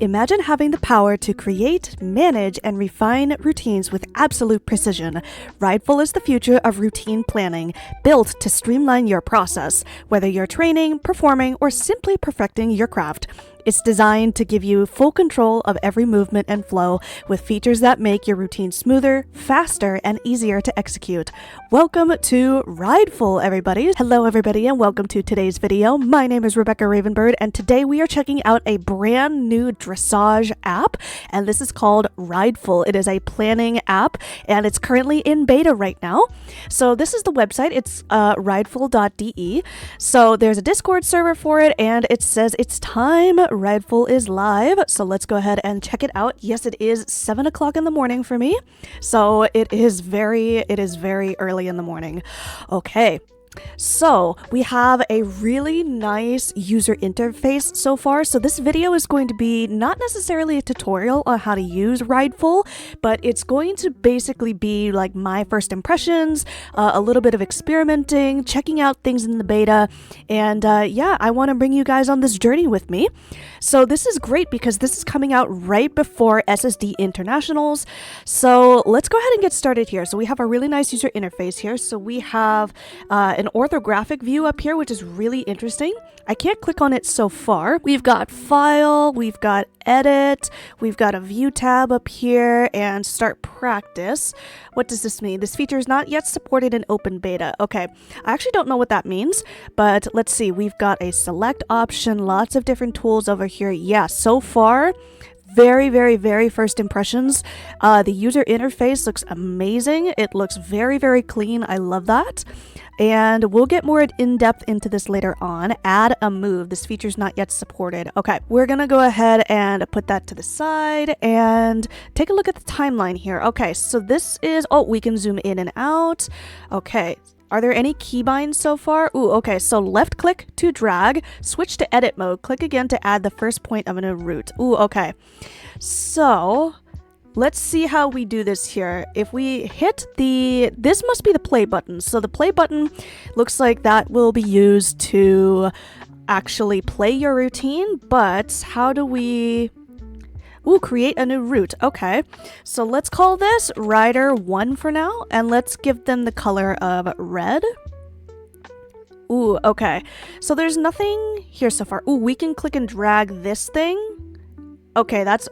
Imagine having the power to create, manage, and refine routines with absolute precision. Rideful is the future of routine planning, built to streamline your process, whether you're training, performing, or simply perfecting your craft. It's designed to give you full control of every movement and flow, with features that make your routine smoother, faster, and easier to execute. Welcome to Rideful, everybody. Hello, everybody, and welcome to today's video. My name is Rebecca Ravenbird, and today we are checking out a brand new dressage app, and this is called Rideful. It is a planning app, and it's currently in beta right now. So this is the website. It's rideful.de. So there's a Discord server for it, and it says it's time. Rideful is live, so let's go ahead and check it out. Yes, it is 7 o'clock in the morning for me, so it is very early in the morning. Okay. So we have a really nice user interface so far. So this video is going to be not necessarily a tutorial on how to use Rideful, but it's going to basically be like my first impressions, a little bit of experimenting, checking out things in the beta, and yeah, I want to bring you guys on this journey with me. So this is great because this is coming out right before SSD Internationals. So let's go ahead and get started here. So we have a really nice user interface here. So we have an orthographic view up here, which is really interesting. I can't click on it so far. We've got file, we've got edit, we've got a view tab up here, and start practice. What does this mean? This feature is not yet supported in open beta. Okay, I actually don't know what that means, but let's see. We've got a select option, lots of different tools over here. Yeah, so far, very first impressions. The user interface looks amazing. It looks very clean. I love that. And we'll get more in-depth into this later on. Add a move. This feature's not yet supported. Okay, we're gonna go ahead and put that to the side and take a look at the timeline here. Okay, so this is, oh, we can zoom in and out. Okay. Are there any keybinds so far? Ooh, okay, so left click to drag, switch to edit mode, click again to add the first point of a new route. Ooh, okay. So let's see how we do this here. If we hit this must be the play button. So the play button looks like that will be used to actually play your routine, but how do we... Ooh, create a new route. Okay, so let's call this Rider 1 for now, and let's give them the color of red. Ooh, okay. So there's nothing here so far. Ooh, we can click and drag this thing. Okay, that's...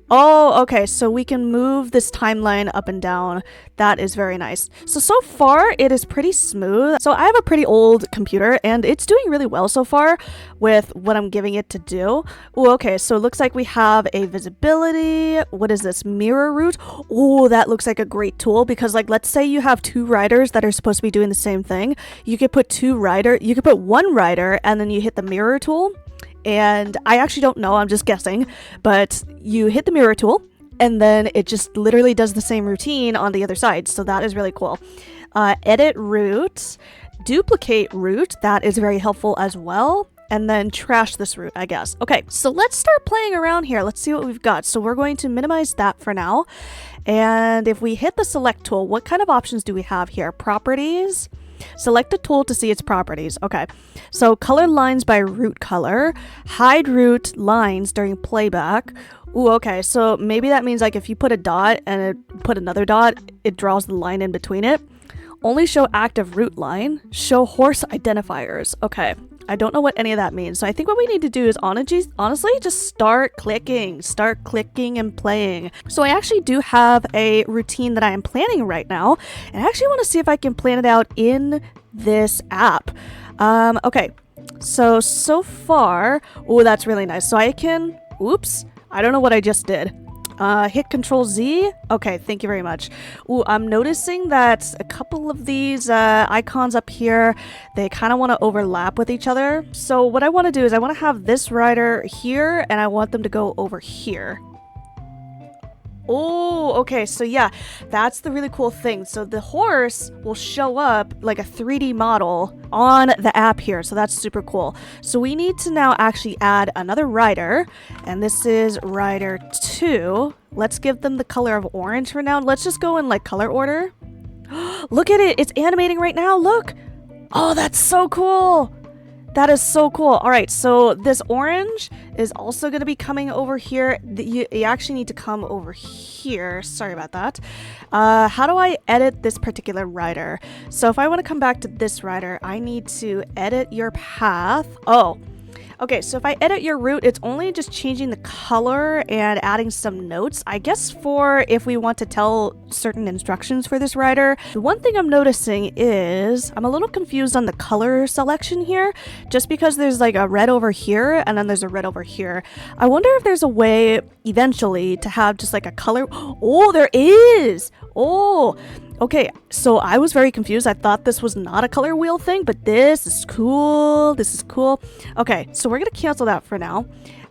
Oh, okay, so we can move this timeline up and down. That is very nice. So far, it is pretty smooth. So I have a pretty old computer, and it's doing really well so far with what I'm giving it to do. Ooh, okay, so it looks like we have a visibility. What is this? Mirror route? Oh, that looks like a great tool, because like, let's say you have two riders that are supposed to be doing the same thing. You could put one rider, and then you hit the mirror tool. And I actually don't know, I'm just guessing, but you hit the mirror tool and then it just literally does the same routine on the other side. So that is really cool. Edit route, duplicate route, that is very helpful as well. And then trash this route, I guess. Okay, so let's start playing around here. Let's see what we've got. So we're going to minimize that for now. And if we hit the select tool, what kind of options do we have here? Properties. Select a tool to see its properties. Okay, so color lines by route color, hide route lines during playback. Ooh, okay, so maybe that means like if you put a dot and put another dot, it draws the line in between it. Only show active route line, show horse identifiers. Okay, I don't know what any of that means. So I think what we need to do is honestly just start clicking and playing. So I actually do have a routine that I am planning right now, and I actually want to see if I can plan it out in this app. Okay, so far, oh, that's really nice. So I can, oops, I don't know what I just did. Hit Control Z. Okay, thank you very much. Ooh, I'm noticing that a couple of these icons up here, they kind of want to overlap with each other. So what I want to do is I want to have this rider here, and I want them to go over here. Oh, okay, so yeah, that's the really cool thing. So the horse will show up like a 3D model on the app here, so that's super cool. So we need to now actually add another rider, and this is Rider 2. Let's give them the color of orange for now. Let's just go in like color order. Look at it, it's animating right now, look! Oh, that's so cool! That is so cool. All right, so this orange is also going to be coming over here. You actually need to come over here. Sorry about that. How do I edit this particular rider? So if I want to come back to this rider, I need to edit your path. Oh, okay, so if I edit your route, it's only just changing the color and adding some notes. I guess for if we want to tell certain instructions for this rider. The one thing I'm noticing is I'm a little confused on the color selection here, just because there's like a red over here and then there's a red over here. I wonder if there's a way eventually to have just like a color. Oh, there is! Oh, okay, so I was very confused. I thought this was not a color wheel thing, but this is cool. This is cool. Okay, so we're gonna cancel that for now.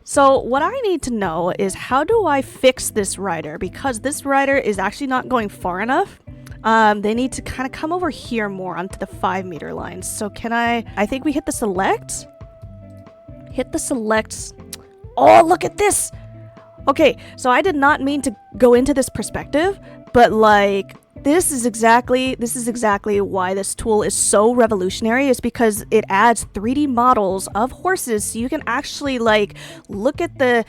So what I need to know is how do I fix this rider? Because this rider is actually not going far enough. They need to kind of come over here more onto the 5-meter line. So can I think we hit the select. Hit the select. Oh, look at this. Okay, so I did not mean to go into this perspective, but like this is exactly why this tool is so revolutionary, is because it adds 3D models of horses, so you can actually like look at the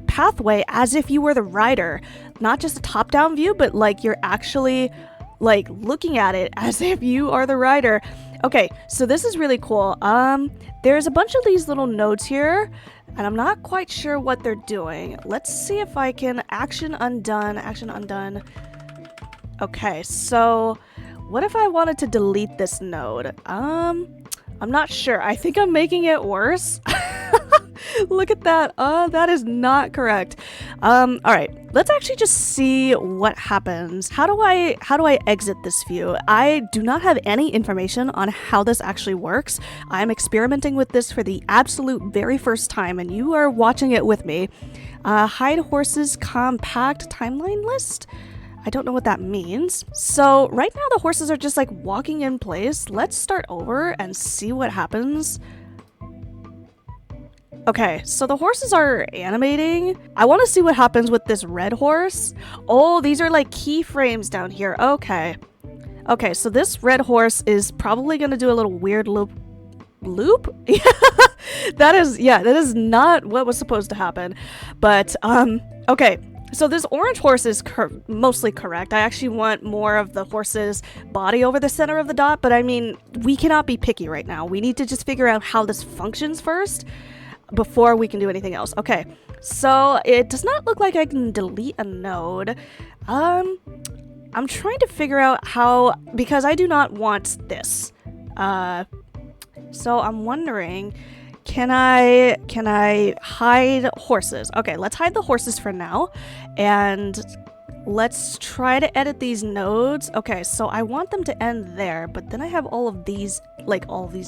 pathway as if you were the rider, not just a top-down view, but like you're actually like looking at it as if you are the rider. Okay, so this is really cool. There's a bunch of these little nodes here, and I'm not quite sure what they're doing. Let's see if I can action undone. Okay, so what if I wanted to delete this node? I'm not sure. I think I'm making it worse. Look at that. That is not correct. All right, let's actually just see what happens. How do I exit this view? I do not have any information on how this actually works. I'm experimenting with this for the absolute very first time, and you are watching it with me. Hide horses compact timeline list. I don't know what that means. So right now the horses are just like walking in place. Let's start over and see what happens. Okay, so the horses are animating. I want to see what happens with this red horse. Oh, these are like keyframes down here. Okay. Okay, so this red horse is probably going to do a little weird loop? That is not what was supposed to happen. But, okay. So this orange horse is mostly correct. I actually want more of the horse's body over the center of the dot, but I mean, we cannot be picky right now. We need to just figure out how this functions first before we can do anything else. Okay, so it does not look like I can delete a node. I'm trying to figure out how, because I do not want this. So I'm wondering, can I hide horses? Okay, let's hide the horses for now, and let's try to edit these nodes. Okay, so I want them to end there, but then I have all of these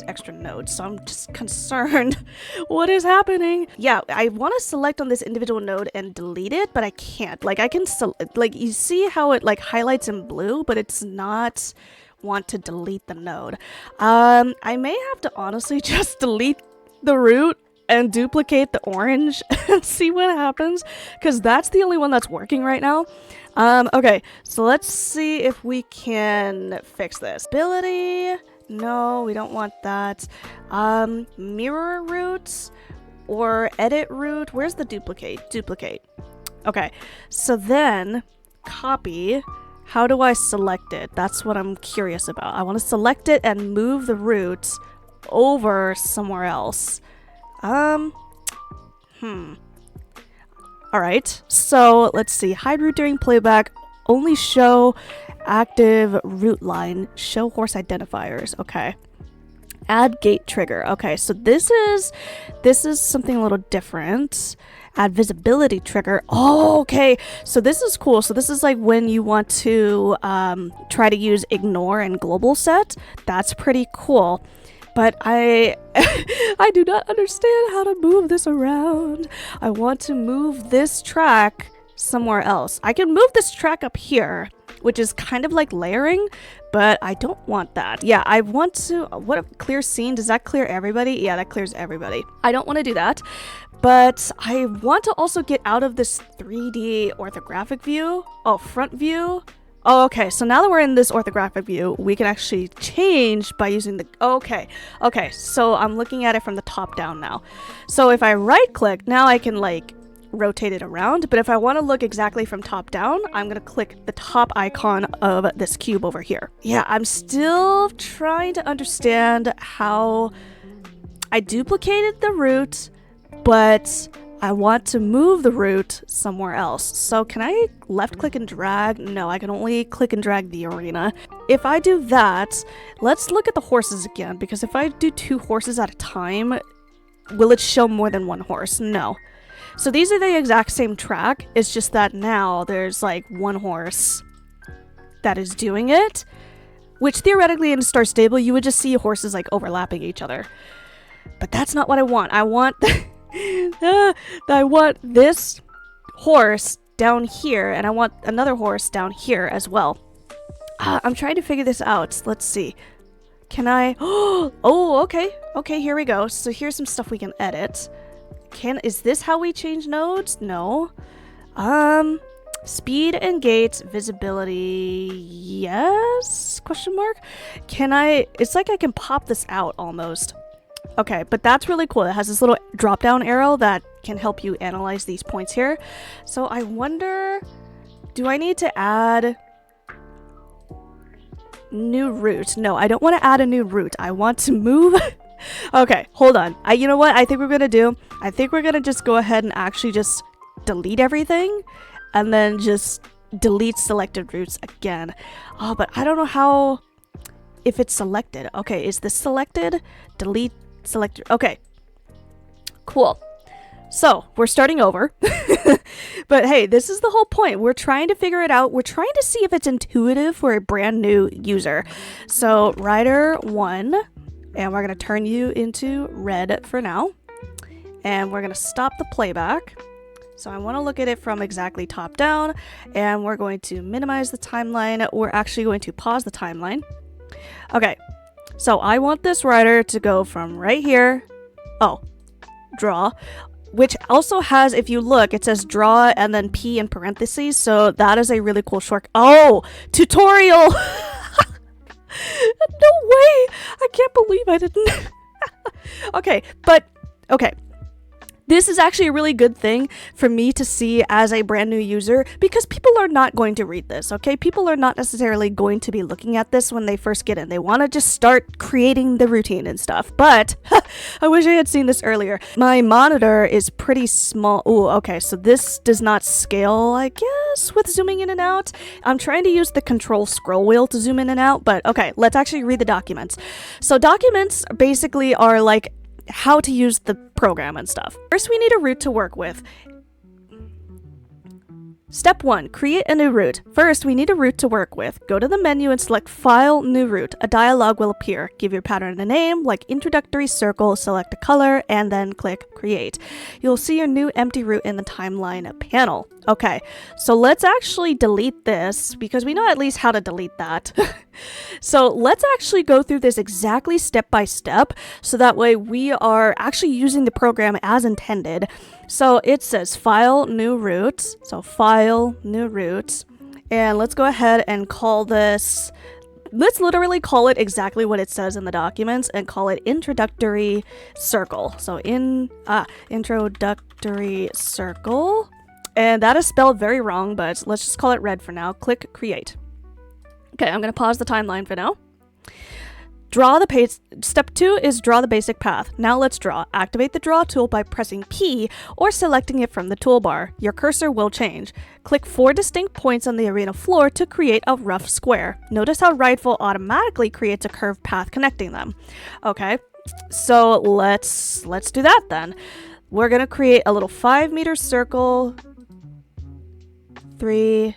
extra nodes, so I'm just concerned. What is happening? Yeah, I want to select on this individual node and delete it, but I can't. Like, I can like, you see how it like highlights in blue, but it's not want to delete the node. I may have to honestly just delete the root and duplicate the orange and see what happens, because that's the only one that's working right now. Okay, so let's see if we can fix this. Ability, no, we don't want that. Mirror root or edit root. Where's the duplicate? Okay, so then copy. How do I select it? That's what I'm curious about. I want to select it and move the root over somewhere else. Alright, so let's see. Hide root during playback. Only show active root line. Show horse identifiers. Okay. Add gate trigger. Okay, so this is something a little different. Add visibility trigger. Oh, okay. So this is cool. So this is like when you want to try to use ignore and global set. That's pretty cool. But I do not understand how to move this around. I want to move this track somewhere else. I can move this track up here, which is kind of like layering, but I don't want that. Yeah, I want to, what a clear scene. Does that clear everybody? Yeah, that clears everybody. I don't want to do that, but I want to also get out of this 3D orthographic view. Oh, front view. Oh, okay, so now that we're in this orthographic view, we can actually change by using the... Okay, so I'm looking at it from the top down now. So if I right click, now I can like rotate it around, but if I want to look exactly from top down, I'm gonna click the top icon of this cube over here. Yeah, I'm still trying to understand how I duplicated the root, but I want to move the root somewhere else. So can I left click and drag? No, I can only click and drag the arena. If I do that, let's look at the horses again, because if I do 2 horses at a time, will it show more than 1 horse? No. So these are the exact same track, it's just that now there's like 1 horse that is doing it, which theoretically in Star Stable you would just see horses like overlapping each other. But that's not what I want. I want I want this horse down here, and I want another horse down here as well. I'm trying to figure this out. Let's see. Can I... Oh, okay, here we go. So here's some stuff we can edit. Is this how we change nodes? No. Speed and gate, visibility, yes? Question mark? Can I... It's like I can pop this out almost. Okay, but that's really cool. It has this little drop down arrow that can help you analyze these points here. So I wonder, do I need to add new route? No, I don't want to add a new route. I want to move. Okay, hold on. You know what I think we're gonna do? I think we're gonna just go ahead and actually just delete everything and then just delete selected routes again. Oh, but I don't know how, if it's selected. Okay, is this selected? Delete selected. Okay, cool. So we're starting over. But hey, this is the whole point. We're trying to figure it out. We're trying to see if it's intuitive for a brand new user. So rider 1, and we're going to turn you into red for now. And we're going to stop the playback. So I want to look at it from exactly top down, and we're going to minimize the timeline. We're actually going to pause the timeline. Okay, so I want this rider to go from right here. Oh, draw. Which also has, if you look, it says draw and then P in parentheses. So that is a really cool short. Oh, tutorial. No way. I can't believe I didn't. Okay, but okay. This is actually a really good thing for me to see as a brand new user, because people are not going to read this, okay? People are not necessarily going to be looking at this when they first get in. They want to just start creating the routine and stuff. But I wish I had seen this earlier. My monitor is pretty small. Oh, okay, so this does not scale, I guess, with zooming in and out. I'm trying to use the control scroll wheel to zoom in and out, but okay, let's actually read the documents. So documents basically are like how to use the program and stuff. First, we need a route to work with. Step 1, create a new route. First, we need a route to work with. Go to the menu and select File, New Route. A dialog will appear. Give your pattern a name, like Introductory Circle, select a color, and then click Create. You'll see your new empty route in the timeline panel. Okay, so let's actually delete this, because we know at least how to delete that. So let's actually go through this exactly step by step, so that way we are actually using the program as intended. So it says File, New Route. So File, New Route. And let's go ahead and call this... Let's literally call it exactly what it says in the documents and call it Introductory Circle. So Introductory Circle. And that is spelled very wrong, but let's just call it red for now. Click Create. Okay, I'm going to pause the timeline for now. Draw the page. Step 2 is draw the basic path. Now let's draw. Activate the draw tool by pressing P or selecting it from the toolbar. Your cursor will change. Click 4 distinct points on the arena floor to create a rough square. Notice how Rideful automatically creates a curved path connecting them. Okay, so let's do that then. We're going to create a little 5-meter circle. 3,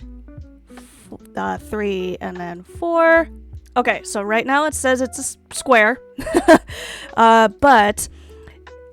and then 4. Okay, so right now it says it's a square, but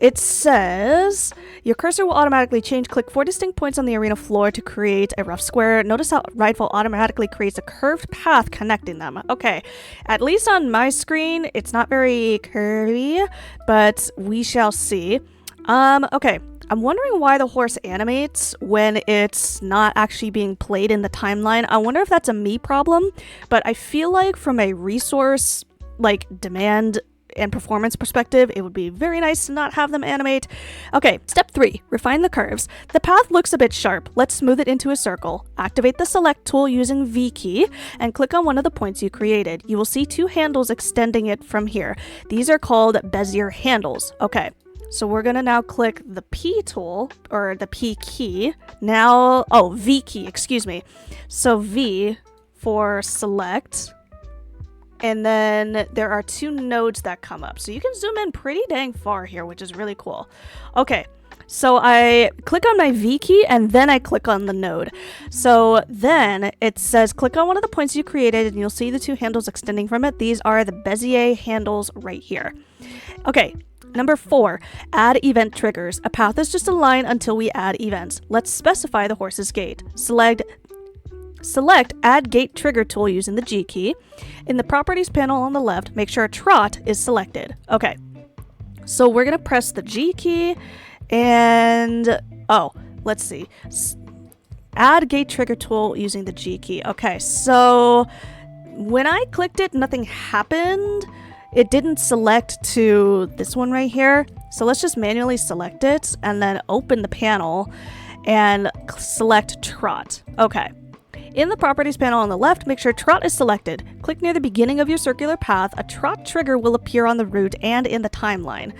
it says your cursor will automatically change. Click 4 distinct points on the arena floor to create a rough square. Notice how Rideful automatically creates a curved path connecting them. Okay, at least on my screen, it's not very curvy, but we shall see. Okay, I'm wondering why the horse animates when it's not actually being played in the timeline. I wonder if that's a me problem, but I feel like from a resource, like, demand and performance perspective, it would be very nice to not have them animate. Okay, step 3, refine the curves. The path looks a bit sharp. Let's smooth it into a circle. Activate the select tool using V key and click on one of the points you created. You will see 2 handles extending it from here. These are called Bezier handles. Okay, so we're gonna now click the P tool, or the P key. Now, oh, V key, excuse me. So V for select. And then there are 2 nodes that come up. So you can zoom in pretty dang far here, which is really cool. Okay, so I click on my V key and then I click on the node. So then it says click on one of the points you created and you'll see the 2 handles extending from it. These are the Bezier handles right here. Okay, number 4, add event triggers. A path is just a line until we add events. Let's specify the horse's gait. Select Add Gait Trigger tool using the G key. In the Properties panel on the left, make sure Trot is selected. Okay, so we're going to press the G key and, oh, let's see. Add Gait Trigger tool using the G key. Okay, so when I clicked it, nothing happened. It didn't select to this one right here. So let's just manually select it and then open the panel and select Trot. Okay. In the Properties panel on the left, make sure Trot is selected. Click near the beginning of your circular path. A Trot trigger will appear on the route and in the timeline.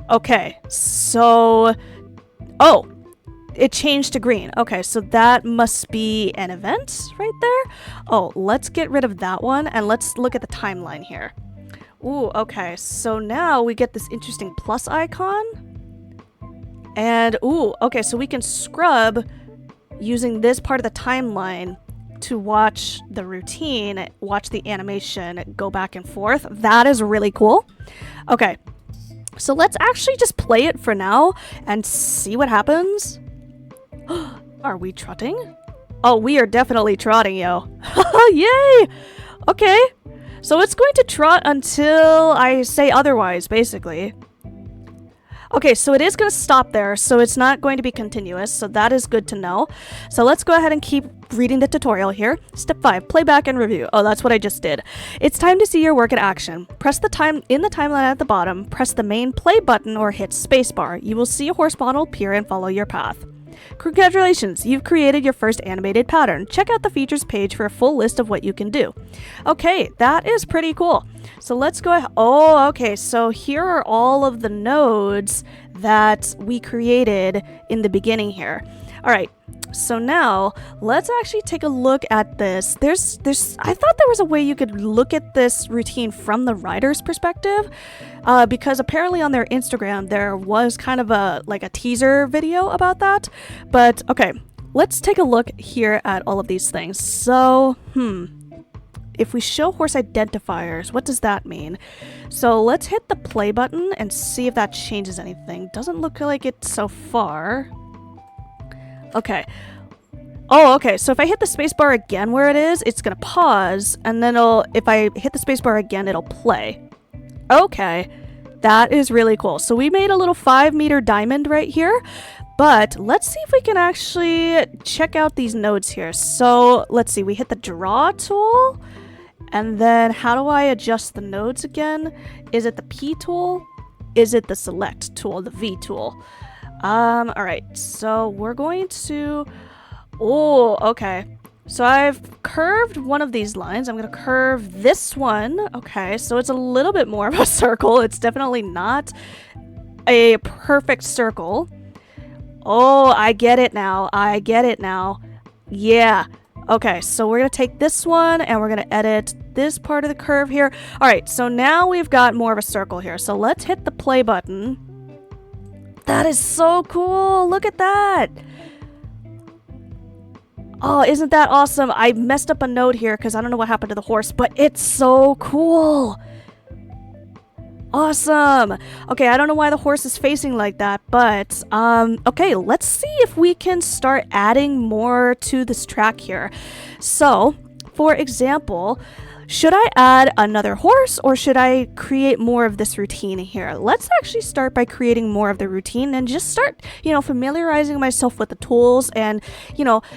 Okay, so... oh, it changed to green. Okay, so that must be an event right there. Oh, let's get rid of that one and let's look at the timeline here. Ooh, okay, so now we get this interesting plus icon. And, ooh, okay, so we can scrub using this part of the timeline to watch the routine, watch the animation go back and forth. That is really cool. Okay, so let's actually just play it for now and see what happens. Are we trotting? Oh, we are definitely trotting, yo. Yay! Okay, so it's going to trot until I say otherwise, basically. Okay, so it is going to stop there, so it's not going to be continuous, so that is good to know. So let's go ahead and keep reading the tutorial here. Step 5, playback and review. Oh, that's what I just did. It's time to see your work in action. Press the timeline at the bottom, press the main play button or hit spacebar. You will see a horse model appear and follow your path. Congratulations, you've created your first animated pattern. Check out the features page for a full list of what you can do. Okay, that is pretty cool. So let's go ahead. Oh, okay, so here are all of the nodes that we created in the beginning here. All right, so now let's actually take a look at this. I thought there was a way you could look at this routine from the rider's perspective, because apparently on their Instagram there was kind of a teaser video about that. But okay, let's take a look here at all of these things. So, if we show horse identifiers, what does that mean? So let's hit the play button and see if that changes anything. Doesn't look like it so far. Okay. Oh, okay. So if I hit the spacebar again where it is, it's gonna pause, and then if I hit the spacebar again, it'll play. Okay. That is really cool. So we made a little 5-meter diamond right here, but let's see if we can actually check out these nodes here. So let's see. We hit the draw tool, and then how do I adjust the nodes again? Is it the P tool? Is it the select tool, the V tool? All right, so we're going to, oh, okay. So I've curved one of these lines. I'm going to curve this one. Okay, so it's a little bit more of a circle. It's definitely not a perfect circle. Oh, I get it now. I get it now. Yeah. Okay, so we're going to take this one and we're going to edit this part of the curve here. All right, so now we've got more of a circle here. So let's hit the play button. That is so cool. Look at that. Oh, isn't that awesome? I messed up a note here because I don't know what happened to the horse, but it's so cool. Awesome. Okay, I don't know why the horse is facing like that, but okay, let's see if we can start adding more to this track here. So, for example, should I add another horse or should I create more of this routine here? Let's actually start by creating more of the routine and just start, familiarizing myself with the tools and,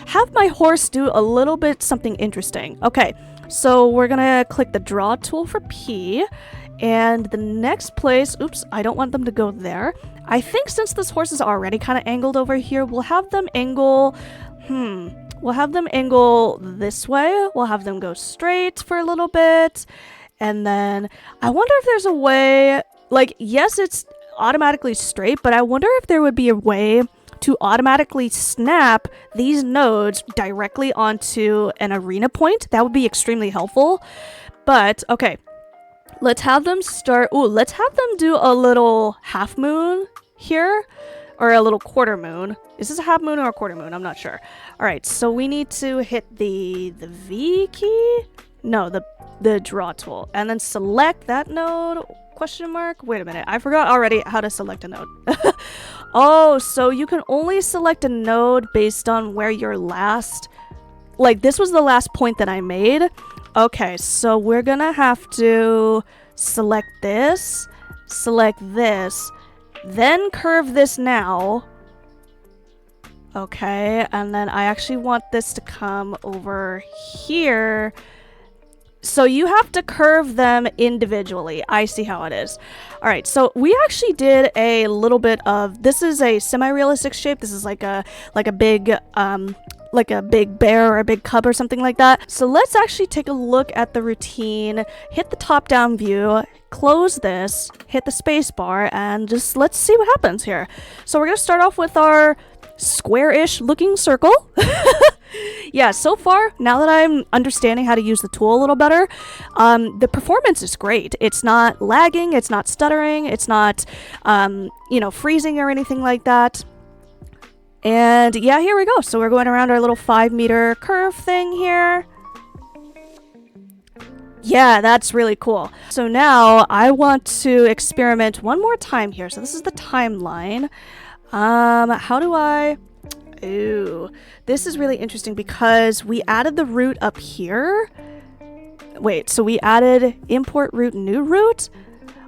have my horse do a little bit something interesting. Okay, so we're gonna click the draw tool for P, and the next place, oops, I don't want them to go there. I think since this horse is already kind of angled over here, we'll have them angle, we'll have them angle this way. We'll have them go straight for a little bit. And then I wonder if there's a way, like, yes, it's automatically straight, but I wonder if there would be a way to automatically snap these nodes directly onto an arena point. That would be extremely helpful. But, okay, let's have them start, let's have them do a little half moon here. Or a little quarter moon. Is this a half moon or a quarter moon? I'm not sure. All right, so we need to hit the V key? No, the draw tool. And then select that node, question mark? Wait a minute, I forgot already how to select a node. Oh, so you can only select a node based on where your last, like this was the last point that I made. Okay, so we're gonna have to select this, then curve this now. Okay, and then I actually want this to come over here. So you have to curve them individually. I see how it is. All right, so we actually did a little bit of, this is a semi-realistic shape. This is like a big bear or a big cub or something like that. So let's actually take a look at the routine, hit the top-down view, close this, hit the space bar, and just let's see what happens here. So we're gonna start off with our square-ish looking circle. Yeah, so far, now that I'm understanding how to use the tool a little better, the performance is great. It's not lagging, it's not stuttering, it's not, freezing or anything like that. And yeah, here we go. So we're going around our little 5-meter curve thing here. Yeah, that's really cool. So now I want to experiment one more time here. So this is the timeline. How do I... Ooh, this is really interesting because we added the root up here. Wait, so we added import root, new root?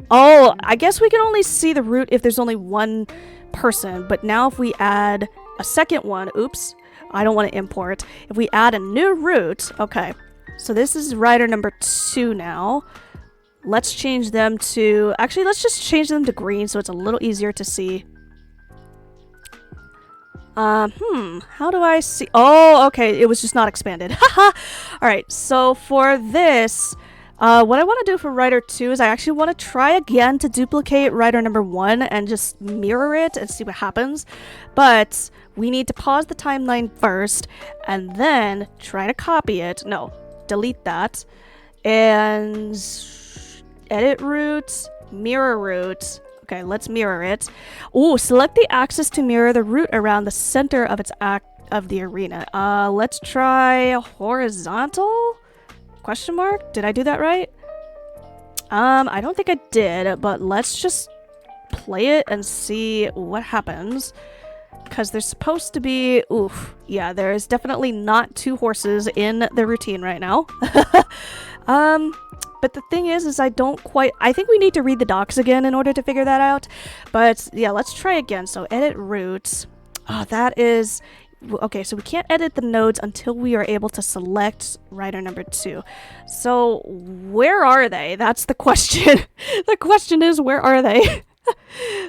Oh, I guess we can only see the root if there's only one person. But now if we add a second one, oops, I don't want to import. If we add a new root, okay. So this is rider number 2 now. Let's change them to, actually, let's just change them to green so it's a little easier to see. How do I see? Oh, okay, it was just not expanded. Haha. All right, so for this, what I want to do for rider 2 is I actually want to try again to duplicate rider number 1 and just mirror it and see what happens. But we need to pause the timeline first and then try to copy it. No, delete that. And edit root, mirror root. Okay, let's mirror it. Ooh, select the axis to mirror the root around the center of its of the arena. Let's try horizontal? Question mark? Did I do that right? I don't think I did, but let's just play it and see what happens. Because there's supposed to be... Oof. Yeah, there is definitely not 2 horses in the routine right now. But the thing is I don't quite... I think we need to read the docs again in order to figure that out. But yeah, let's try again. So edit root. Oh, that is... Okay, so we can't edit the nodes until we are able to select rider number 2. So where are they? That's the question. The question is, where are they?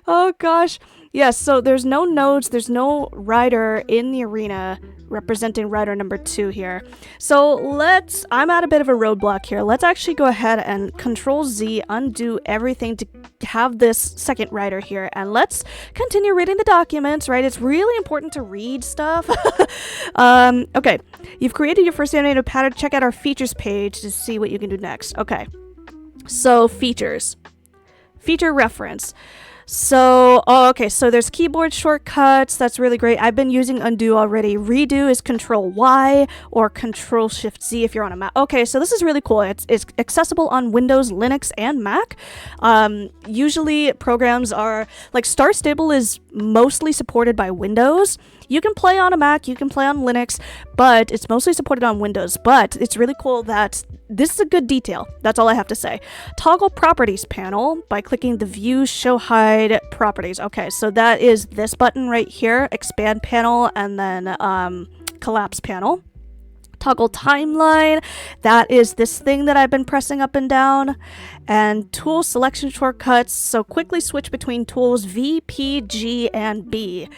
Oh gosh. Yes, so there's no nodes, there's no rider in the arena representing rider number 2 here. So I'm at a bit of a roadblock here. Let's actually go ahead and Control Z, undo everything to have this second rider here. And let's continue reading the documents, right? It's really important to read stuff. Okay, you've created your first animated pattern. Check out our features page to see what you can do next. Okay, so features. Feature reference. So, okay, so there's keyboard shortcuts. That's really great. I've been using undo already. Redo is Control Y or Control Shift Z if you're on a Mac. Okay, so this is really cool. It's accessible on Windows, Linux, and Mac. Usually programs are, like Star Stable is mostly supported by Windows. You can play on a Mac, you can play on Linux, but it's mostly supported on Windows. But it's really cool that this is a good detail. That's all I have to say. Toggle properties panel by clicking the view show hide properties. Okay, so that is this button right here, expand panel, and then collapse panel. Toggle timeline, that is this thing that I've been pressing up and down. And tool selection shortcuts, so quickly switch between tools V, P, G, and B.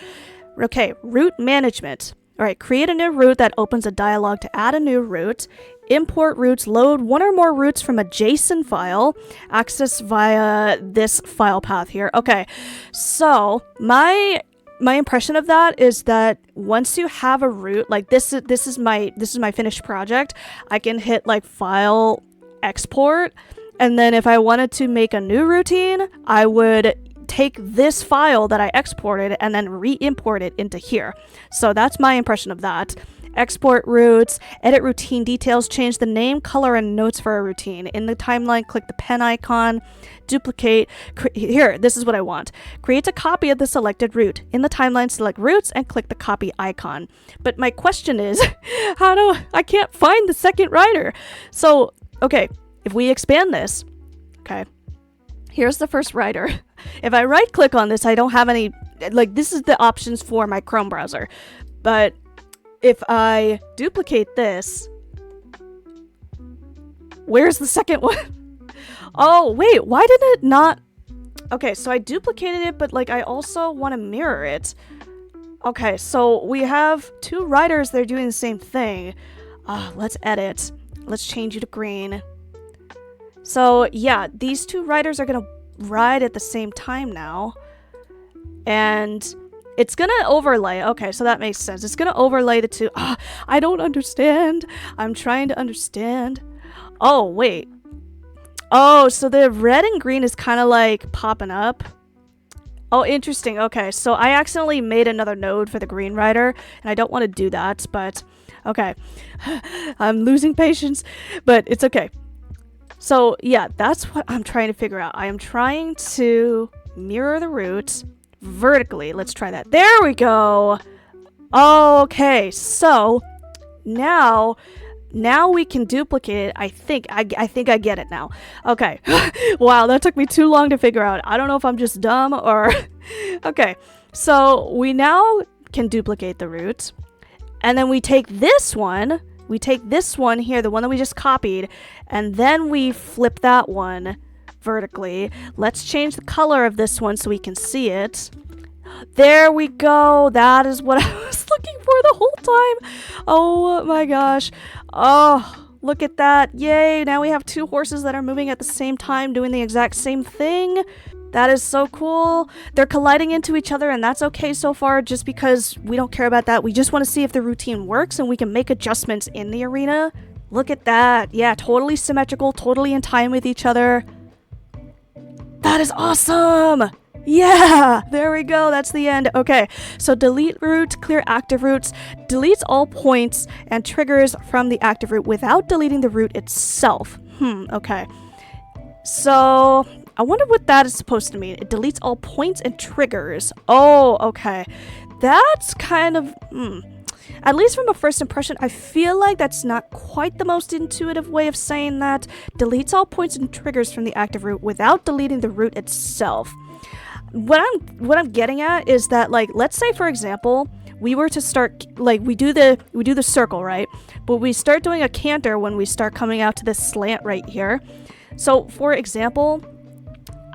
Okay, route management. All right, create a new route that opens a dialog to add a new route. Import routes, load one or more routes from a JSON file, access via this file path here. Okay, so my impression of that is that once you have a route, like this is my finished project, I can hit like file export, and then if I wanted to make a new routine, I would take this file that I exported and then re-import it into here. So that's my impression of that. Export routes, edit routine details, change the name, color, and notes for a routine. In the timeline, click the pen icon, duplicate. Here, this is what I want. Create a copy of the selected route. In the timeline, select routes and click the copy icon. But my question is, I can't find the second rider. So, okay, if we expand this, okay, here's the first rider. If I right click on this, I don't have any, like this is the options for my Chrome browser. But if I duplicate this, where's the second one? Oh, wait, why did it not? Okay, so I duplicated it, but like I also want to mirror it. Okay, so we have two riders that are doing the same thing. Let's edit. Let's change you to green. So yeah, these two riders are gonna ride at the same time now. And it's gonna overlay. Okay, so that makes sense. It's gonna overlay the two. I don't understand. I'm trying to understand. Oh, wait. Oh, so the red and green is kind of like popping up. Oh, interesting. Okay, so I accidentally made another node for the green rider, and I don't want to do that, but okay. I'm losing patience, but it's okay. So yeah, that's what I'm trying to figure out. I am trying to mirror the route vertically. Let's try that. There we go. Okay, so now we can duplicate it. I think I get it now. Okay. Wow, that took me too long to figure out. I don't know if I'm just dumb or okay. So we now can duplicate the route, and then we take this one. We take this one here, the one that we just copied, and then we flip that one vertically. Let's change the color of this one so we can see it. There we go. That is what I was looking for the whole time. Oh my gosh. Oh, look at that. Yay. Now we have two horses that are moving at the same time doing the exact same thing. That is so cool. They're colliding into each other, and that's okay so far just because we don't care about that. We just want to see if the routine works and we can make adjustments in the arena. Look at that. Yeah, totally symmetrical, totally in time with each other. That is awesome. Yeah, there we go. That's the end. Okay, so delete route, clear active routes, deletes all points and triggers from the active route without deleting the route itself. Okay. So I wonder what that is supposed to mean. It deletes all points and triggers. Oh, okay. That's kind of, at least from a first impression, I feel like that's not quite the most intuitive way of saying that. Deletes all points and triggers from the active route without deleting the route itself. What I'm getting at is that, like, let's say for example, we were to start, like, we do the circle, right? But we start doing a canter when we start coming out to this slant right here. So for example,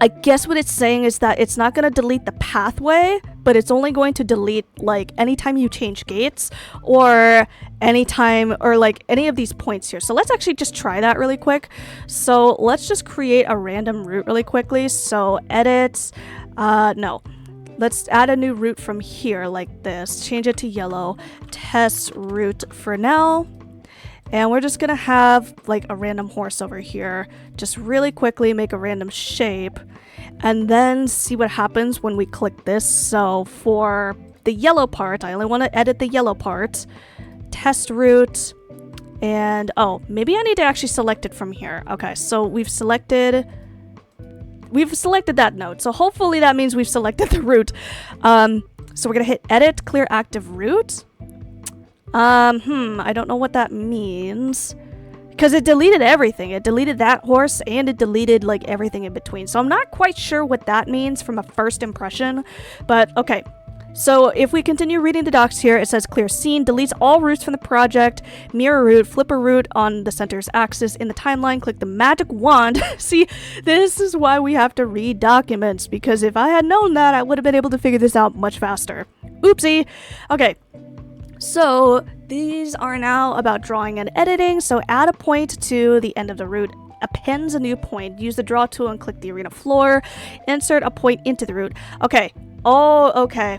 I guess what it's saying is that it's not going to delete the pathway, but it's only going to delete, like, anytime you change gates or anytime, or like any of these points here. So let's actually just try that really quick. So let's just create a random route really quickly. So edit, no. Let's add a new route from here like this. Change it to yellow. Test route for now. And we're just gonna have like a random horse over here. Just really quickly make a random shape and then see what happens when we click this. So for the yellow part, I only want to edit the yellow part. Test route. And oh, maybe I need to actually select it from here. Okay, so we've selected that node. So hopefully that means we've selected the route. So we're gonna hit edit, clear active route. I don't know what that means. Because it deleted everything. It deleted that horse and it deleted like everything in between. So I'm not quite sure what that means from a first impression. But okay. So if we continue reading the docs here, it says clear scene, deletes all routes from the project, mirror route, flip a route on the center's axis in the timeline, click the magic wand. See, this is why we have to read documents, because if I had known that, I would have been able to figure this out much faster. Oopsie. Okay. So these are now about drawing and editing. So add a point to the end of the route. Appends a new point. Use the draw tool and click the arena floor. Insert a point into the route. Okay. Oh, okay.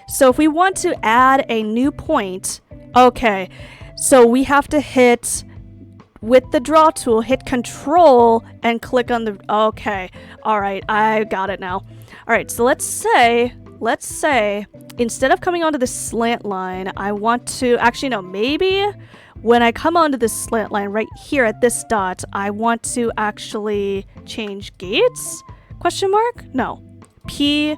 So if we want to add a new point, okay. So we have to hit, with the draw tool, hit control and click on the, okay. All right, I got it now. All right, so let's say, instead of coming onto the slant line, I want to, actually no, maybe when I come onto this slant line right here at this dot, I want to actually change gates? Question mark? No. P,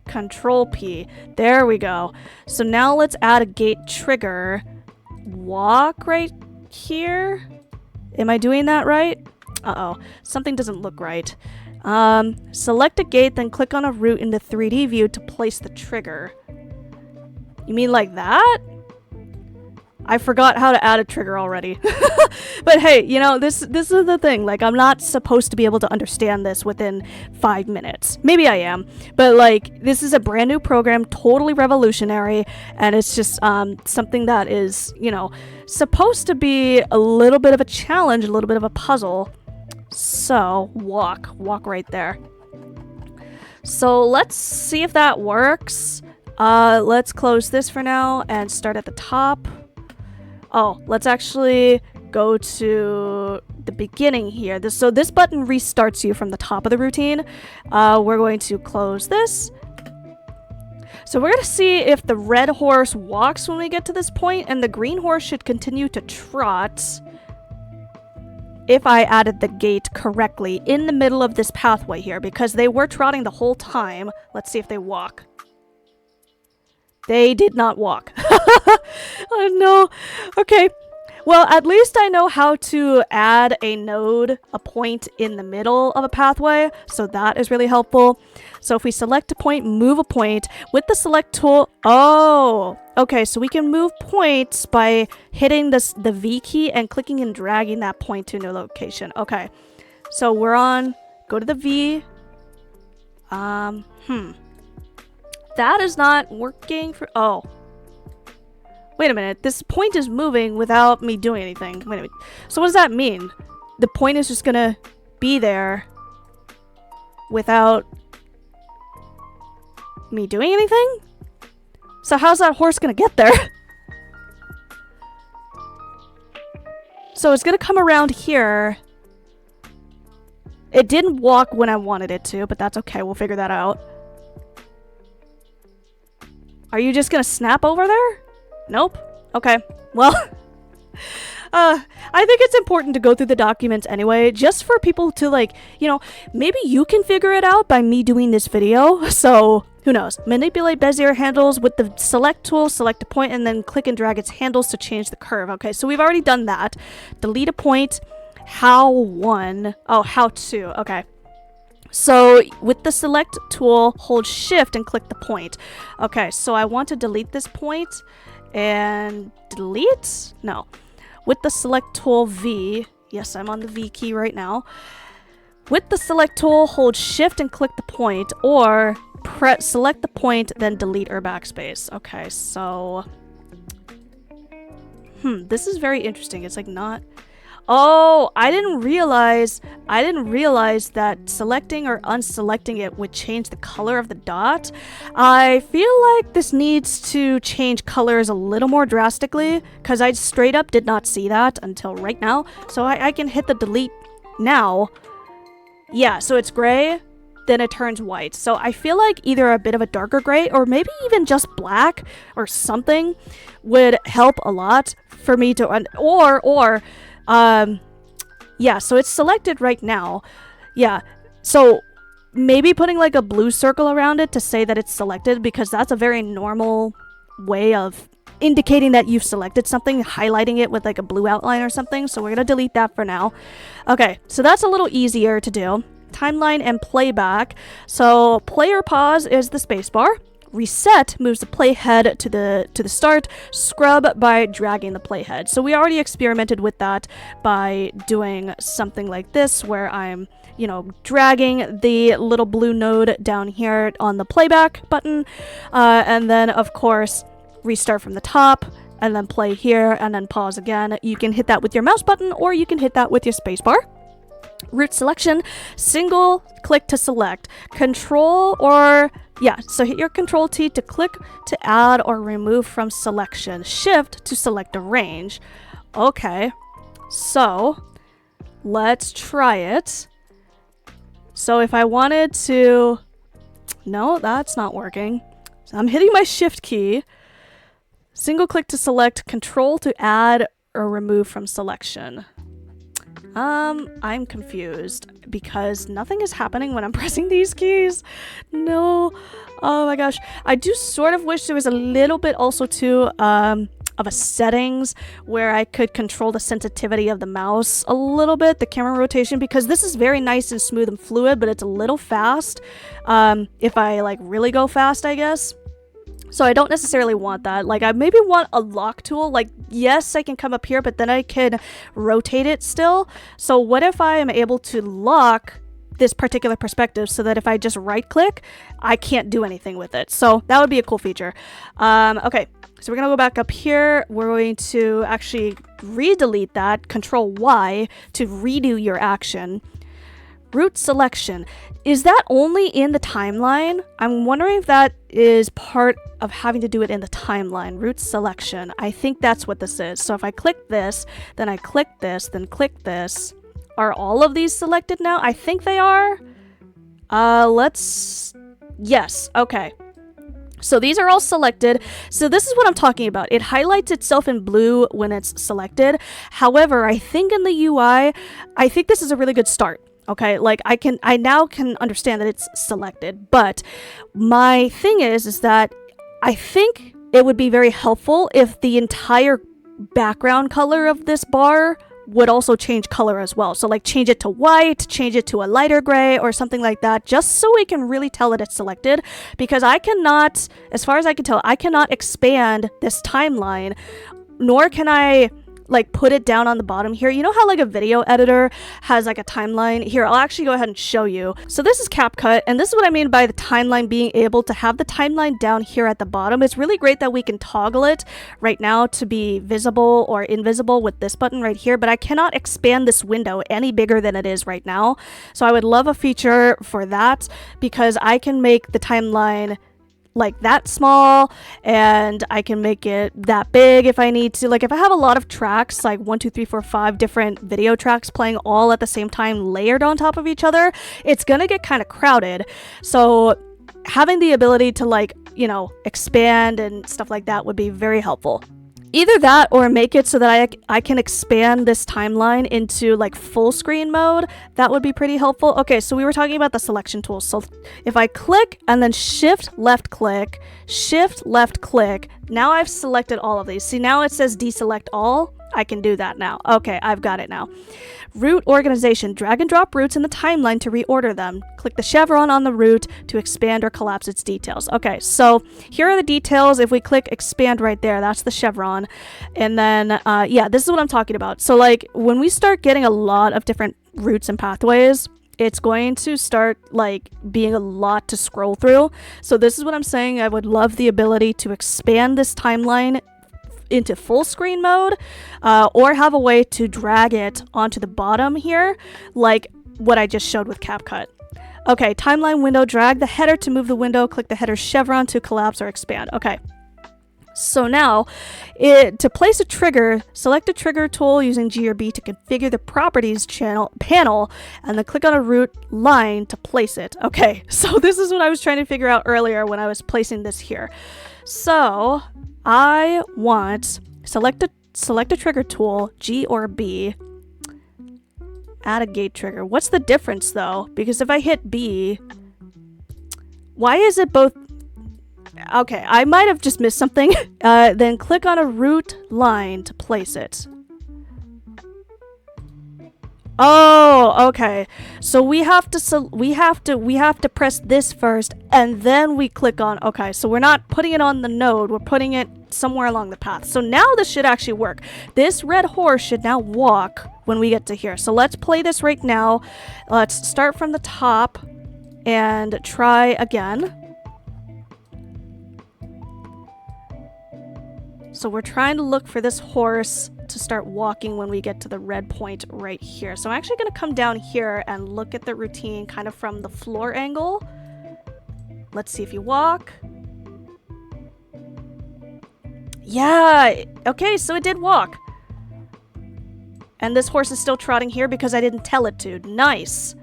Control P. There we go. So now let's add a gate trigger. Walk right here. Am I doing that right? Uh-oh. Something doesn't look right. Select a gate, then click on a route in the 3D view to place the trigger. You mean like that? I forgot how to add a trigger already. But hey, you know, this is the thing. Like, I'm not supposed to be able to understand this within 5 minutes. Maybe I am. But, like, this is a brand new program, totally revolutionary. And it's just something that is, you know, supposed to be a little bit of a challenge, a little bit of a puzzle. So, walk right there. So, let's see if that works. Let's close this for now and start at the top. Oh, let's actually go to the beginning here. So this button restarts you from the top of the routine. We're going to close this. So we're going to see if the red horse walks when we get to this point, and the green horse should continue to trot if I added the gate correctly in the middle of this pathway here, because they were trotting the whole time. Let's see if they walk. They did not walk. Oh no. Okay. Well, at least I know how to add a node, a point in the middle of a pathway, so that is really helpful. So if we select a point, move a point with the select tool. Oh, okay. So we can move points by hitting the V key and clicking and dragging that point to a new location. Okay. So we're on, go to the V. That is not working for, oh. Wait a minute, this point is moving without me doing anything. Wait a minute. So what does that mean? The point is just gonna be there without me doing anything? So how's that horse gonna get there? So it's gonna come around here. It didn't walk when I wanted it to, but that's okay, we'll figure that out. Are you just gonna snap over there? Nope. Okay. Well, I think it's important to go through the documents anyway, just for people to, like, you know, maybe you can figure it out by me doing this video. So, who knows? Manipulate Bezier handles with the select tool, select a point, and then click and drag its handles to change the curve. Okay, so we've already done that. Delete a point. How one? Oh, how two. Okay. So with the select tool, hold shift and click the point. Okay, so I want to delete this point and delete? No. With the select tool V, yes, I'm on the V key right now. With the select tool, hold shift and click the point, or select the point, then delete or backspace. Okay, so this is very interesting. It's like not. Oh, I didn't realize that selecting or unselecting it would change the color of the dot. I feel like this needs to change colors a little more drastically, because I straight up did not see that until right now. So I can hit the delete now. Yeah, so it's gray, then it turns white. So I feel like either a bit of a darker gray or maybe even just black or something would help a lot for me to, yeah, so it's selected right now. Yeah, so maybe putting like a blue circle around it to say that it's selected, because that's a very normal way of indicating that you've selected something, highlighting it with like a blue outline or something. So we're gonna delete that for now. Okay, so that's a little easier to do. Timeline and playback. So play or pause is the spacebar. Reset moves the playhead to the start. Scrub by dragging the playhead. So we already experimented with that by doing something like this, where I'm, you know, dragging the little blue node down here on the playback button, and then of course restart from the top, and then play here, and then pause again. You can hit that with your mouse button, or you can hit that with your spacebar. Route selection, single click to select. Control or, yeah, so hit your Control T to click to add or remove from selection. Shift to select a range. Okay, so let's try it. So if I wanted to, no, that's not working. So I'm hitting my Shift key. Single click to select, Control to add or remove from selection. I'm confused because nothing is happening when I'm pressing these keys. No. Oh my gosh. I do sort of wish there was a little bit also too, of a settings where I could control the sensitivity of the mouse a little bit, the camera rotation, because this is very nice and smooth and fluid, but it's a little fast. If I like really go fast, I guess. So I don't necessarily want that. Like, I maybe want a lock tool. Like, yes, I can come up here, but then I can rotate it still. So what if I am able to lock this particular perspective so that if I just right click, I can't do anything with it? So that would be a cool feature. Okay, so we're gonna go back up here. We're going to actually redelete that, Control Y to redo your action. Route selection. Is that only in the timeline? I'm wondering if that is part of having to do it in the timeline. Route selection. I think that's what this is. So if I click this, then I click this, then click this. Are all of these selected now? I think they are. Yes, okay. So these are all selected. So this is what I'm talking about. It highlights itself in blue when it's selected. However, I think in the UI, I think this is a really good start. Okay, like I now can understand that it's selected, but my thing is that I think it would be very helpful if the entire background color of this bar would also change color as well. So like change it to white, change it to a lighter gray or something like that, just so we can really tell that it's selected, because I cannot, as far as I can tell, I cannot expand this timeline, nor can I like put it down on the bottom here. You know how like a video editor has like a timeline? Here, I'll actually go ahead and show you. So this is CapCut, and this is what I mean by the timeline being able to have the timeline down here at the bottom. It's really great that we can toggle it right now to be visible or invisible with this button right here, but I cannot expand this window any bigger than it is right now. So I would love a feature for that, because I can make the timeline like that small, and I can make it that big if I need to. Like if I have a lot of tracks, like 1 2 3 4 5 different video tracks playing all at the same time layered on top of each other, it's gonna get kind of crowded. So having the ability to, like, you know, expand and stuff like that would be very helpful. Either that or make it so that I can expand this timeline into like full screen mode. That would be pretty helpful. Okay, so we were talking about the selection tool. So if I click and then shift left click, now I've selected all of these. See, now it says deselect all. I can do that now. Okay, I've got it now. Route organization. Drag and drop routes in the timeline to reorder them. Click the chevron on the route to expand or collapse its details. Okay, so here are the details. If we click expand right there, that's the chevron. And then, yeah, this is what I'm talking about. So like when we start getting a lot of different routes and pathways, it's going to start like being a lot to scroll through. So this is what I'm saying. I would love the ability to expand this timeline into full screen mode, or have a way to drag it onto the bottom here, like what I just showed with CapCut. Okay, timeline window, drag the header to move the window, click the header chevron to collapse or expand. Okay, so now to place a trigger, select a trigger tool using G or B to configure the properties panel, and then click on a route line to place it. Okay, so this is what I was trying to figure out earlier when I was placing this here. So I want select a trigger tool, G or B, add a gate trigger. What's the difference though? Because if I hit B, Why is it both? Okay, I might have just missed something. Then click on a root line to place it. Oh, okay. So we have to press this first, and then we click on. Okay, so we're not putting it on the node. We're putting it somewhere along the path. So now this should actually work. This red horse should now walk when we get to here. So let's play this right now. Let's start from the top and try again. So we're trying to look for this horse to start walking when we get to the red point right here. So I'm actually going to come down here and look at the routine kind of from the floor angle. Let's see if you walk. Yeah, okay, so it did walk. And this horse is still trotting here because I didn't tell it to. Nice.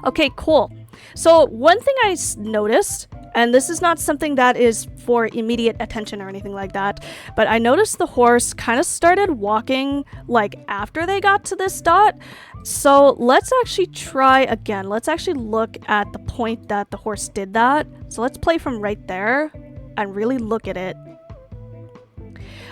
Okay, cool. So one thing I noticed, and this is not something that is for immediate attention or anything like that, but I noticed the horse kind of started walking like after they got to this dot. So let's actually try again. Let's actually look at the point that the horse did that. So let's play from right there and really look at it.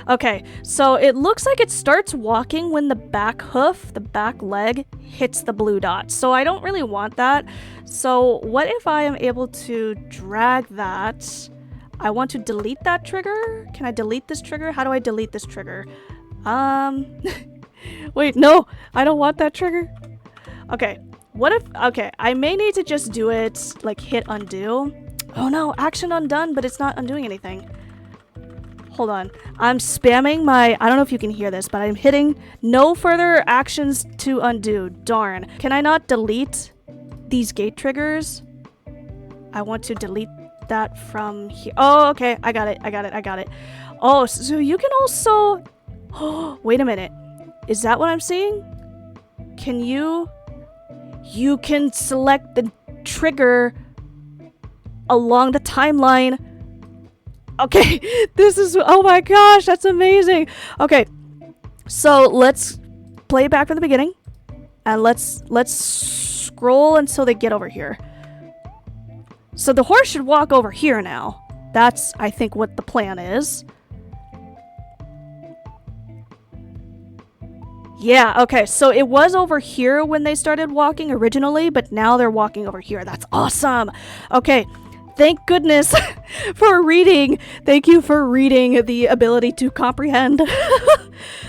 Okay, so it looks like it starts walking when the back hoof, the back leg, hits the blue dot. So I don't really want that. So what if I am able to drag that? I want to delete that trigger. Can I delete this trigger? How do I delete this trigger? Wait, no, I don't want that trigger. Okay, what if, okay, I may need to just do it, like hit undo. Oh no, action undone, but it's not undoing anything. Hold on. I'm spamming my... I don't know if you can hear this, but I'm hitting no further actions to undo. Darn. Can I not delete these gate triggers? I want to delete that from here. Oh, okay. I got it. Oh, so you can also... Oh, wait a minute. Is that what I'm seeing? Can you... You can select the trigger along the timeline. Okay, this is, oh my gosh, that's amazing. Okay, so let's play it back from the beginning, and let's scroll until they get over here. So the horse should walk over here now. That's, I think, what the plan is. Yeah, okay, so it was over here when they started walking originally, but now they're walking over here. That's awesome. Okay. Thank goodness for reading. Thank you for reading the ability to comprehend.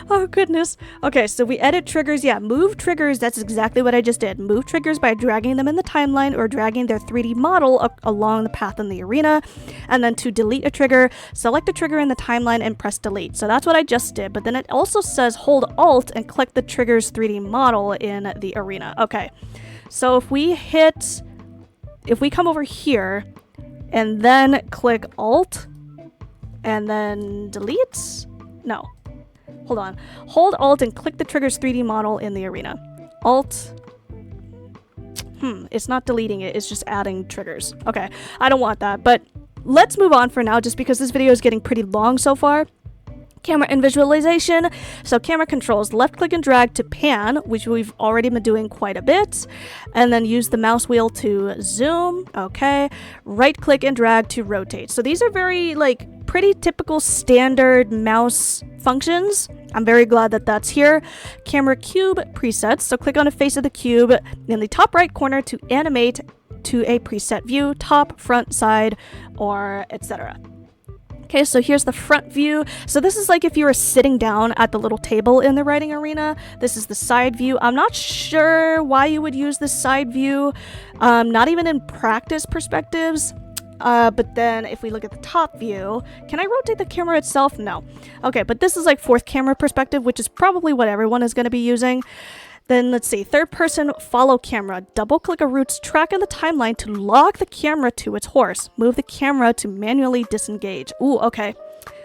Oh, goodness. Okay, so we edit triggers. Yeah, move triggers. That's exactly what I just did. Move triggers by dragging them in the timeline or dragging their 3D model along the path in the arena. And then to delete a trigger, select a trigger in the timeline and press delete. So that's what I just did. But then it also says hold Alt and click the trigger's 3D model in the arena. Okay, so if we come over here, and then click Alt, and then delete? No. Hold on. Hold Alt and click the trigger's 3D model in the arena. Alt. It's not deleting it, it's just adding triggers. Okay, I don't want that, but let's move on for now just because this video is getting pretty long so far. Camera and visualization. So camera controls, left click and drag to pan, which we've already been doing quite a bit, and then use the mouse wheel to zoom. Okay, right click and drag to rotate. So these are very like pretty typical standard mouse functions. I'm very glad that that's here. Camera cube presets. So click on the face of the cube in the top right corner to animate to a preset view, top, front, side, or etc. Okay, so here's the front view. So this is like if you were sitting down at the little table in the riding arena. This is the side view. I'm not sure why you would use this side view, not even in practice perspectives. But then if we look at the top view, can I rotate the camera itself? No. Okay, but this is like fourth camera perspective, which is probably what everyone is going to be using. Then let's see, third person follow camera. Double click a route's track in the timeline to lock the camera to its horse. Move the camera to manually disengage. Ooh, okay.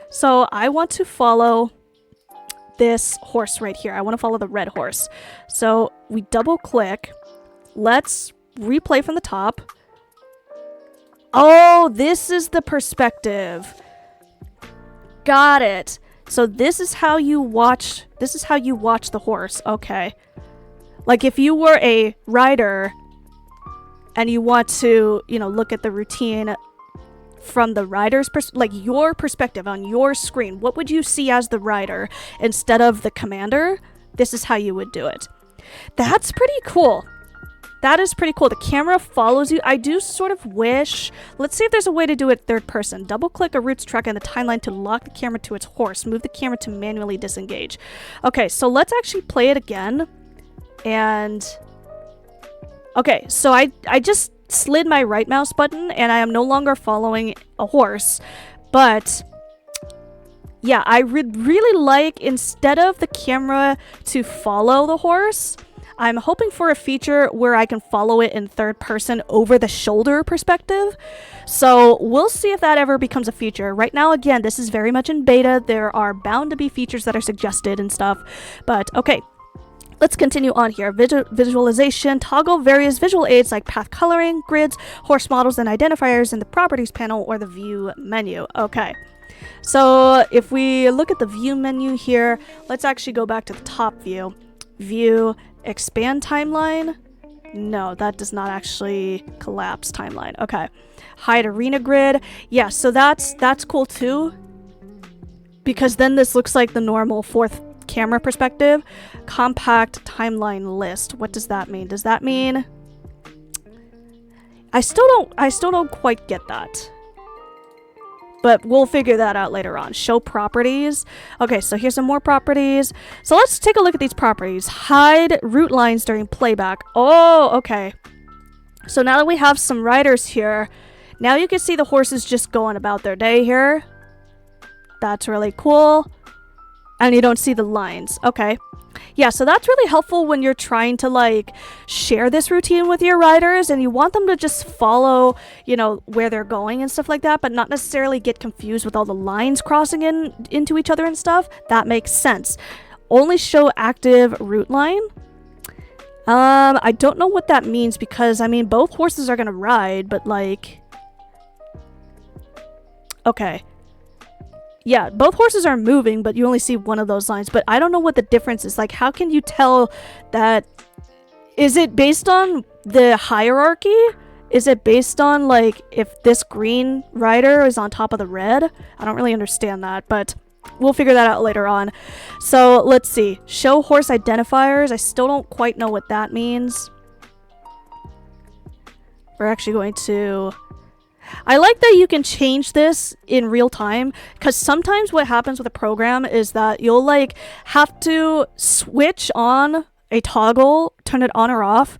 So I want to follow this horse right here. I want to follow the red horse. So we double click. Let's replay from the top. Oh, this is the perspective. Got it. So this is how you watch the horse. Okay. Like if you were a rider and you want to, you know, look at the routine from the rider's like your perspective on your screen, what would you see as the rider instead of the commander? This is how you would do it. That's pretty cool. That is pretty cool. The camera follows you. I do sort of wish... Let's see if there's a way to do it third person. Double click a route's track in the timeline to lock the camera to its horse. Move the camera to manually disengage. Okay, so let's actually play it again. And... Okay, so I just slid my right mouse button and I am no longer following a horse. But... yeah, I would really like, instead of the camera to follow the horse... I'm hoping for a feature where I can follow it in third person over the shoulder perspective. So we'll see if that ever becomes a feature. Right now, again, this is very much in beta. There are bound to be features that are suggested and stuff. But okay, let's continue on here. Visualization. Toggle various visual aids like path coloring, grids, horse models, and identifiers in the properties panel or the view menu. Okay. So if we look at the view menu here, let's actually go back to the top view. View, expand timeline. No, that does not actually collapse timeline. Okay. Hide arena grid. Yeah, so that's cool too. Because then this looks like the normal fourth camera perspective. Compact timeline list. What does that mean? Does that mean... I still don't quite get that. But we'll figure that out later on. Show properties. Okay, so here's some more properties. So let's take a look at these properties. Hide route lines during playback. Oh, okay. So now that we have some riders here, now you can see the horses just going about their day here. That's really cool. And you don't see the lines. Okay. Yeah, so that's really helpful when you're trying to, like, share this routine with your riders and you want them to just follow, you know, where they're going and stuff like that, but not necessarily get confused with all the lines crossing into each other and stuff. That makes sense. Only show active route line. I don't know what that means because, I mean, both horses are gonna ride, but, like... Okay. Yeah, both horses are moving, but you only see one of those lines. But I don't know what the difference is. Like, how can you tell that... Is it based on the hierarchy? Is it based on, like, if this green rider is on top of the red? I don't really understand that, but we'll figure that out later on. So, let's see. Show horse identifiers. I still don't quite know what that means. We're actually going to... I like that you can change this in real time, because sometimes what happens with a program is that you'll like have to switch on a toggle, turn it on or off,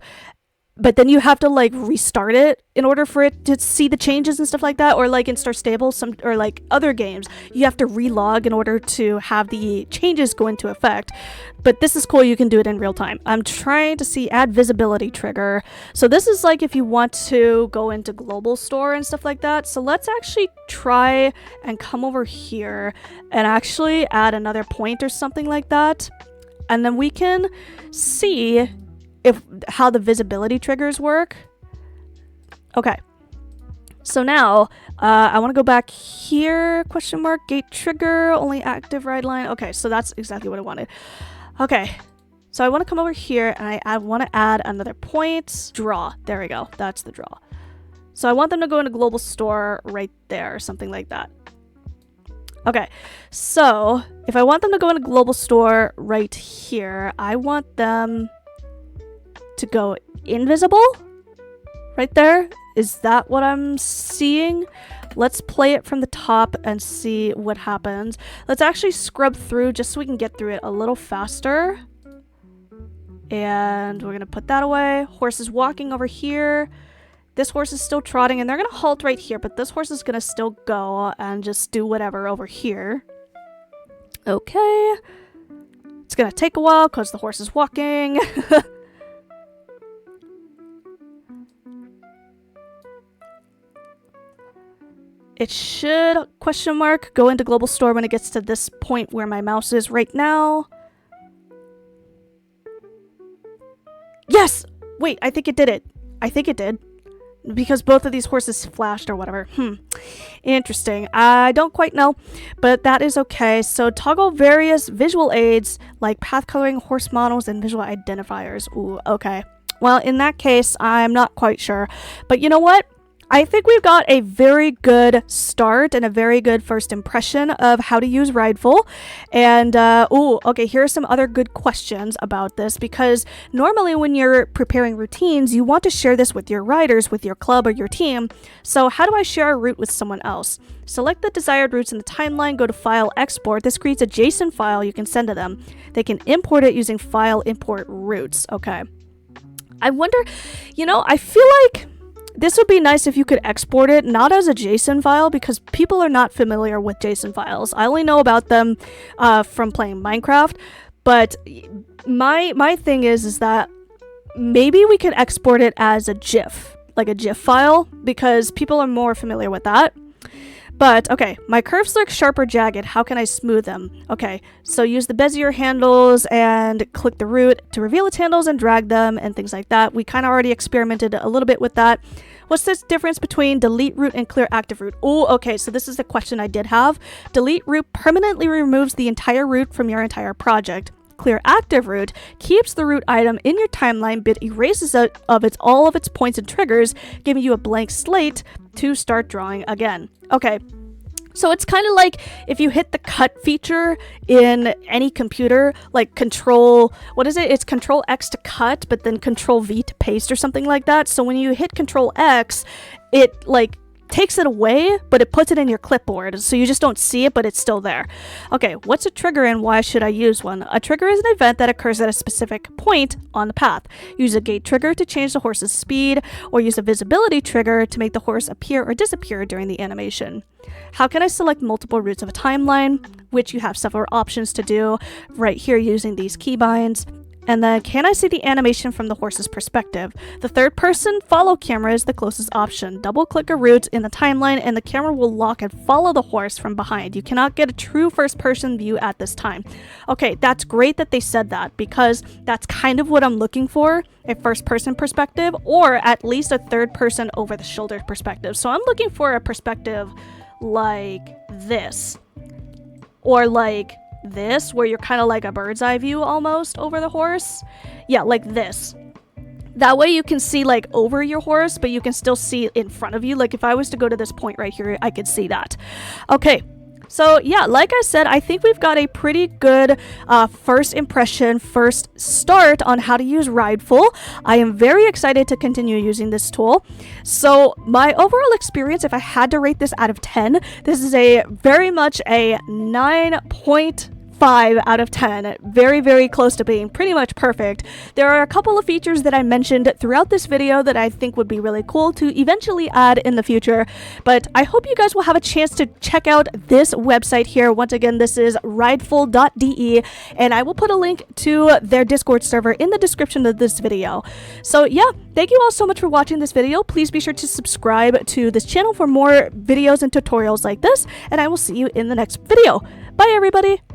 but then you have to like restart it in order for it to see the changes and stuff like that. Or like in Star Stable, or like other games, you have to relog in order to have the changes go into effect. But this is cool, you can do it in real time. I'm trying to see add visibility trigger. So this is like if you want to go into global store and stuff like that. So let's actually try and come over here and actually add another point or something like that. And then we can see how the visibility triggers work. Okay. So now, I want to go back here, question mark, gate trigger, only active ride line. Okay, so that's exactly what I wanted. Okay, so I want to come over here and I want to add another point. Draw, there we go, that's the draw. So I want them to go into global store right there, or something like that. Okay, so if I want them to go into global store right here, I want them to go invisible right there. Is that what I'm seeing? Let's play it from the top and see what happens. Let's actually scrub through just so we can get through it a little faster. And we're gonna put that away. Horse is walking over here. This horse is still trotting and they're gonna halt right here, but this horse is gonna still go and just do whatever over here. Okay. It's gonna take a while because the horse is walking. It should, question mark, go into global store when it gets to this point where my mouse is right now. Yes! Wait, I think it did it. I think it did. Because both of these horses flashed or whatever. Interesting. I don't quite know, but that is okay. So toggle various visual aids like path coloring, horse models, and visual identifiers. Ooh, okay. Well, in that case, I'm not quite sure. But you know what? I think we've got a very good start and a very good first impression of how to use Rideful. And, okay, here are some other good questions about this, because normally when you're preparing routines, you want to share this with your riders, with your club or your team. So how do I share a route with someone else? Select the desired routes in the timeline, go to File, Export. This creates a JSON file you can send to them. They can import it using File, Import Routes. Okay. I wonder, I feel like this would be nice if you could export it, not as a JSON file, because people are not familiar with JSON files. I only know about them from playing Minecraft, but my thing is that maybe we could export it as a GIF, like a GIF file, because people are more familiar with that. But, okay, my curves look sharp or jagged. How can I smooth them? Okay, so use the Bezier handles and click the root to reveal its handles and drag them and things like that. We kind of already experimented a little bit with that. What's this difference between delete root and clear active root? Oh, okay, so this is the question I did have. Delete root permanently removes the entire root from your entire project. Clear active root keeps the root item in your timeline but erases it of all of its points and triggers, giving you a blank slate to start drawing again. Okay, so it's kind of like if you hit the cut feature in any computer, like it's Control X to cut, but then Control V to paste or something like that. So when you hit Control X, it takes it away, but it puts it in your clipboard, so you just don't see it, but it's still there. Okay, what's a trigger and why should I use one? A trigger is an event that occurs at a specific point on the path. Use a gate trigger to change the horse's speed, or use a visibility trigger to make the horse appear or disappear during the animation. How can I select multiple routes of a timeline, which you have several options to do right here using these keybinds. And then, can I see the animation from the horse's perspective? The third person follow camera is the closest option. Double click a route in the timeline and the camera will lock and follow the horse from behind. You cannot get a true first person view at this time. Okay, that's great that they said that, because that's kind of what I'm looking for, a first person perspective, or at least a third person over the shoulder perspective. So I'm looking for a perspective like this, or like this, where you're kind of like a bird's eye view almost over the horse. Yeah, like this. That way you can see like over your horse, but you can still see in front of you. Like if I was to go to this point right here, I could see that. Okay, so yeah, like I said, I think we've got a pretty good first impression, first start on how to use Rideful. I am very excited to continue using this tool. So my overall experience, if I had to rate this out of 10, this is very much a 9.5 out of 10. Very, very close to being pretty much perfect. There are a couple of features that I mentioned throughout this video that I think would be really cool to eventually add in the future, but I hope you guys will have a chance to check out this website here. Once again, this is rideful.de, and I will put a link to their Discord server in the description of this video. So yeah, thank you all so much for watching this video. Please be sure to subscribe to this channel for more videos and tutorials like this, and I will see you in the next video. Bye everybody!